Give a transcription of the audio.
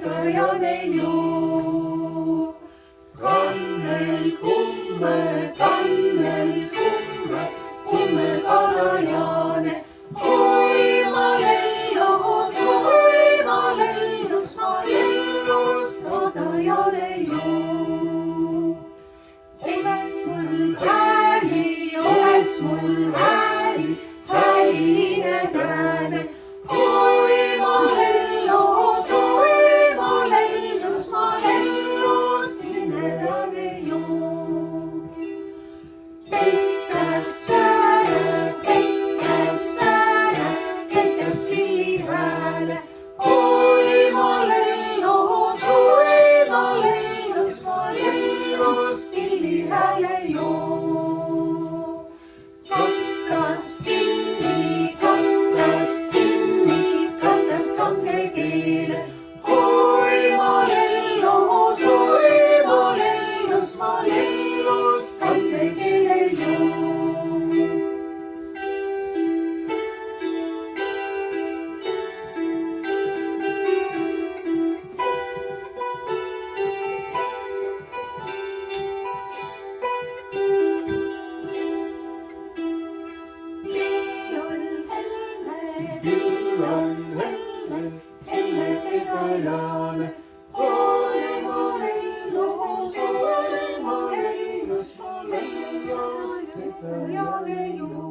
tõtajale ju. Kannel kumme, kumme kalajane. Oi ma lellus, ma lellus tõtajale ju. Oles mul hääli, häline kääne. Oi ma lellus, sinedane ju. Peikas sääre, peikas pilli hääle. Oi ma lellus, pilli hääle ju. Kattas kange keele. Oi ma lellus, kange keele ju. Helle pedajane. Oi ma lellus, pedajane ju.